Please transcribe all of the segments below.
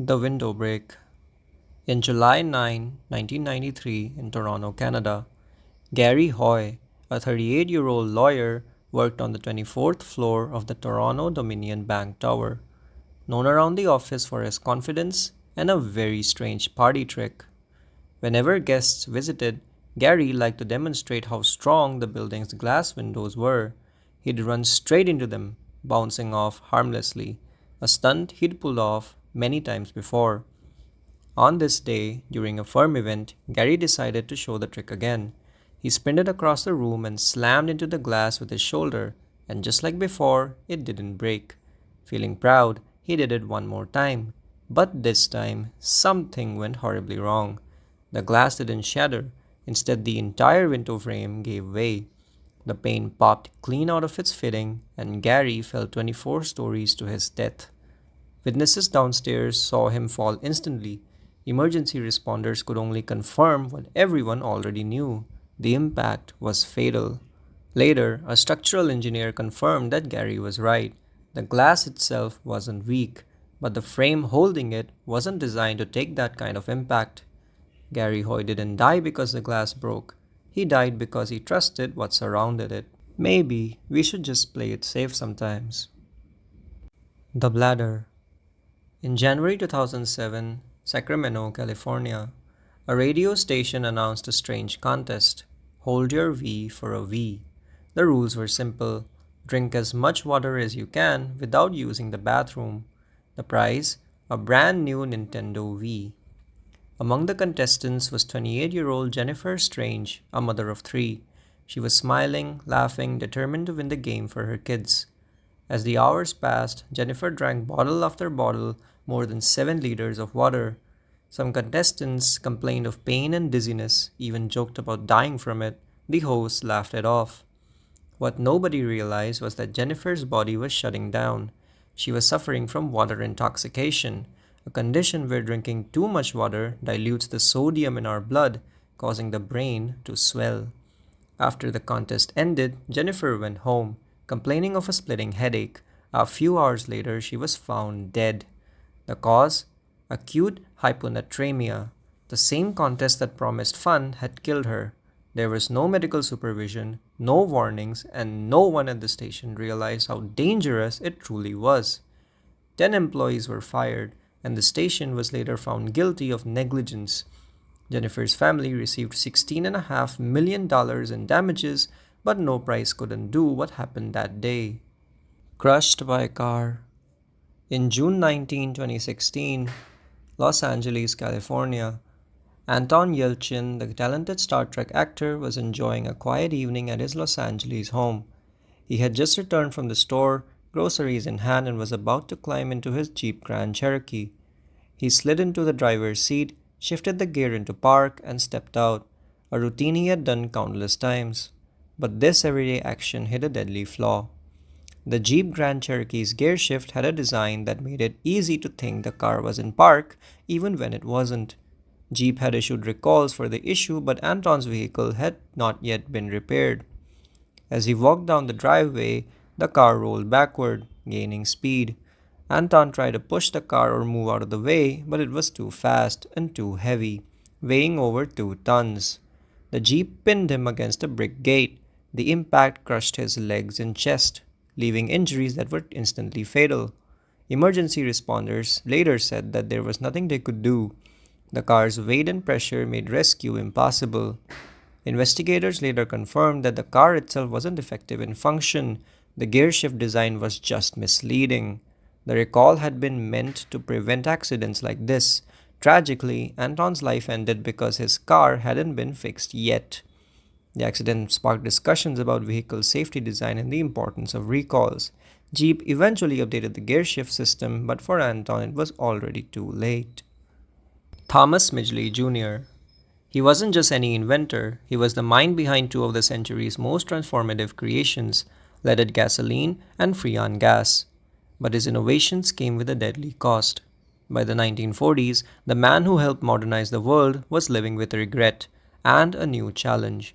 The window break. In July 9, 1993, in Toronto, Canada, Gary Hoy, a 38-year-old lawyer, worked on the 24th floor of the Toronto Dominion Bank Tower, known around the office for his confidence and a very strange party trick. Whenever guests visited, Gary liked to demonstrate how strong the building's glass windows were. He'd run straight into them, bouncing off harmlessly, a stunt he'd pulled off many times before. On this day, during a firm event, Gary decided to show the trick again. He sprinted across the room and slammed into the glass with his shoulder, and just like before, it didn't break. Feeling proud, he did it one more time. But this time, something went horribly wrong. The glass didn't shatter. Instead, the entire window frame gave way. The pane popped clean out of its fitting, and Gary fell 24 stories to his death. Witnesses downstairs saw him fall instantly. Emergency responders could only confirm what everyone already knew. The impact was fatal. Later, a structural engineer confirmed that Gary was right. The glass itself wasn't weak, but the frame holding it wasn't designed to take that kind of impact. Gary Hoy didn't die because the glass broke. He died because he trusted what surrounded it. Maybe we should just play it safe sometimes. The bladder. In January 2007, Sacramento, California, a radio station announced a strange contest. Hold your V for a V. The rules were simple. Drink as much water as you can without using the bathroom. The prize? A brand new Nintendo Wii. Among the contestants was 28-year-old Jennifer Strange, a mother of three. She was smiling, laughing, determined to win the game for her kids. As the hours passed, Jennifer drank bottle after bottle, more than 7 liters of water. Some contestants complained of pain and dizziness, even joked about dying from it. The host laughed it off. What nobody realized was that Jennifer's body was shutting down. She was suffering from water intoxication, a condition where drinking too much water dilutes the sodium in our blood, causing the brain to swell. After the contest ended, Jennifer went home, complaining of a splitting headache. A few hours later, she was found dead. The cause? Acute hyponatremia. The same contest that promised fun had killed her. There was no medical supervision, no warnings, and no one at the station realized how dangerous it truly was. 10 employees were fired, and the station was later found guilty of negligence. Jennifer's family received $16.5 million in damages, but no price could undo what happened that day. Crushed by a car. In June 19, 2016, Los Angeles, California, Anton Yelchin, the talented Star Trek actor, was enjoying a quiet evening at his Los Angeles home. He had just returned from the store, groceries in hand, and was about to climb into his Jeep Grand Cherokee. He slid into the driver's seat, shifted the gear into park, and stepped out, a routine he had done countless times. But this everyday action hid a deadly flaw. The Jeep Grand Cherokee's gear shift had a design that made it easy to think the car was in park even when it wasn't. Jeep had issued recalls for the issue, but Anton's vehicle had not yet been repaired. As he walked down the driveway, the car rolled backward, gaining speed. Anton tried to push the car or move out of the way, but it was too fast and too heavy, weighing over 2 tons. The Jeep pinned him against a brick gate. The impact crushed his legs and chest, leaving injuries that were instantly fatal. Emergency responders later said that there was nothing they could do. The car's weight and pressure made rescue impossible. Investigators later confirmed that the car itself wasn't defective in function. The gear shift design was just misleading. The recall had been meant to prevent accidents like this. Tragically, Anton's life ended because his car hadn't been fixed yet. The accident sparked discussions about vehicle safety design and the importance of recalls. Jeep eventually updated the gear shift system, but for Anton it was already too late. Thomas Midgely Jr. He wasn't just any inventor, he was the mind behind 2 of the century's most transformative creations, leaded gasoline and Freon gas. But his innovations came with a deadly cost. By the 1940s, the man who helped modernize the world was living with regret and a new challenge.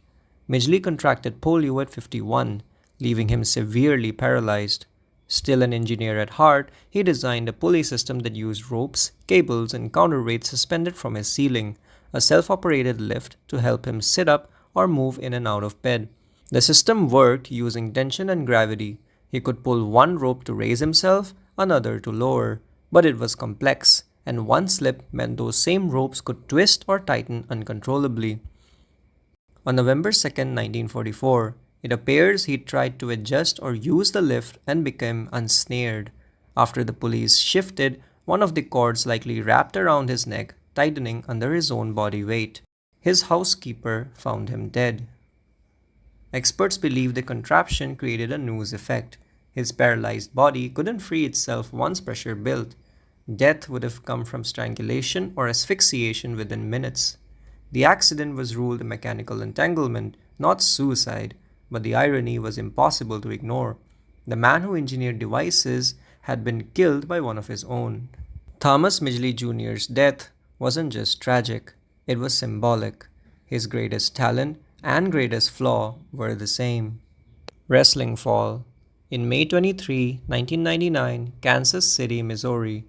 Midgely contracted polio at 51, leaving him severely paralyzed. Still an engineer at heart, he designed a pulley system that used ropes, cables, and counterweights suspended from his ceiling, a self operated lift to help him sit up or move in and out of bed. The system worked using tension and gravity. He could pull one rope to raise himself, another to lower, but it was complex, and one slip meant those same ropes could twist or tighten uncontrollably. On November 2nd, 1944, it appears he tried to adjust or use the lift and became unsnared. After the police shifted, one of the cords likely wrapped around his neck, tightening under his own body weight. His housekeeper found him dead. Experts believe the contraption created a noose effect. His paralyzed body couldn't free itself once pressure built. Death would have come from strangulation or asphyxiation within minutes. The accident was ruled a mechanical entanglement, not suicide, but the irony was impossible to ignore. The man who engineered devices had been killed by one of his own. Thomas Midgely Jr.'s death wasn't just tragic, it was symbolic. His greatest talent and greatest flaw were the same. Wrestling fall. In May 23, 1999, Kansas City, Missouri,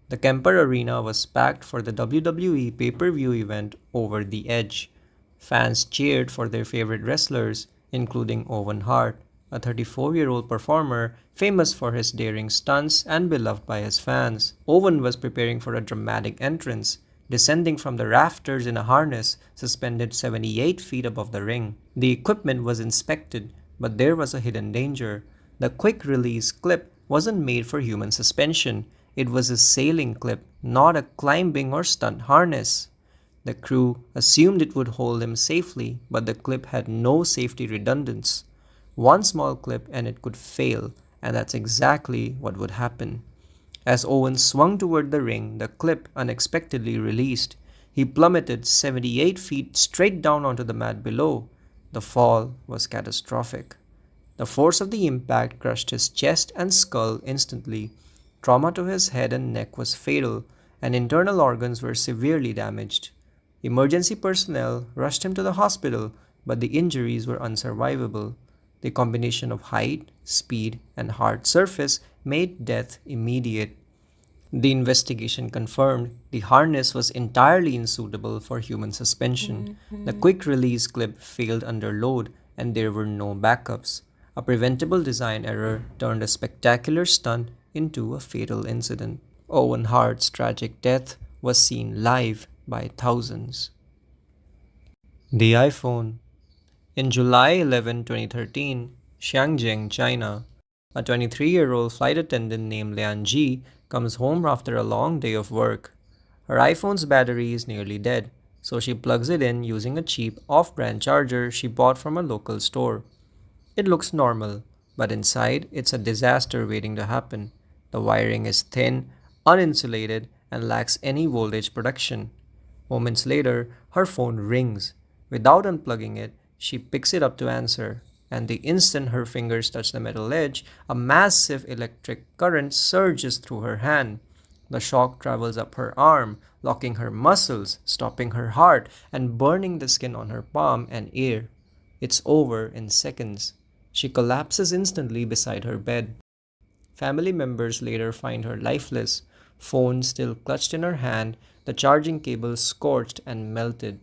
the Kemper Arena was packed for the WWE pay per view event Over the Edge. Fans cheered for their favorite wrestlers, including Owen Hart, a 34-year-old performer famous for his daring stunts and beloved by his fans. Owen was preparing for a dramatic entrance, descending from the rafters in a harness suspended 78 feet above the ring. The equipment was inspected, but there was a hidden danger. The quick release clip wasn't made for human suspension. It was a sailing clip, not a climbing or stunt harness. The crew assumed it would hold him safely, but the clip had no safety redundance. One small clip and it could fail, and that's exactly what would happen. As Owen swung toward the ring, the clip unexpectedly released. He plummeted 78 feet straight down onto the mat below. The fall was catastrophic. The force of the impact crushed his chest and skull instantly. Trauma to his head and neck was fatal, and internal organs were severely damaged. Emergency personnel rushed him to the hospital, but the injuries were unsurvivable. The combination of height, speed, and hard surface made death immediate. The investigation confirmed the harness was entirely unsuitable for human suspension. The quick release clip failed under load, and there were no backups. A preventable design error turned a spectacular stunt into a fatal incident. Owen Hart's tragic death was seen live by thousands. The iPhone. In July 11, 2013, Xiangjing, China, a 23-year-old flight attendant named Lian Ji comes home after a long day of work. Her iPhone's battery is nearly dead, so she plugs it in using a cheap off-brand charger she bought from a local store. It looks normal, but inside it's a disaster waiting to happen. The wiring is thin, uninsulated, and lacks any voltage protection. Moments later, her phone rings. Without unplugging it, she picks it up to answer, and the instant her fingers touch the metal edge, a massive electric current surges through her hand. The shock travels up her arm, locking her muscles, stopping her heart, and burning the skin on her palm and ear. It's over in seconds. She collapses instantly beside her bed. Family members later find her lifeless, phone still clutched in her hand, the charging cable scorched and melted.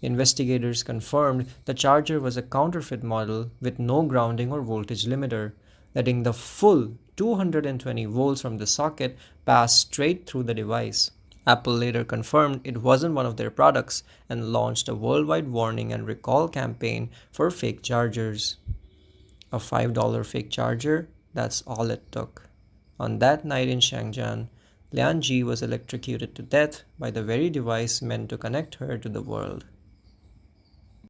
Investigators confirmed the charger was a counterfeit model with no grounding or voltage limiter, letting the full 220 volts from the socket pass straight through the device. Apple later confirmed it wasn't one of their products and launched a worldwide warning and recall campaign for fake chargers. A $5 fake charger, that's all it took. On that night in Shangjian, Lian Ji was electrocuted to death by the very device meant to connect her to the world.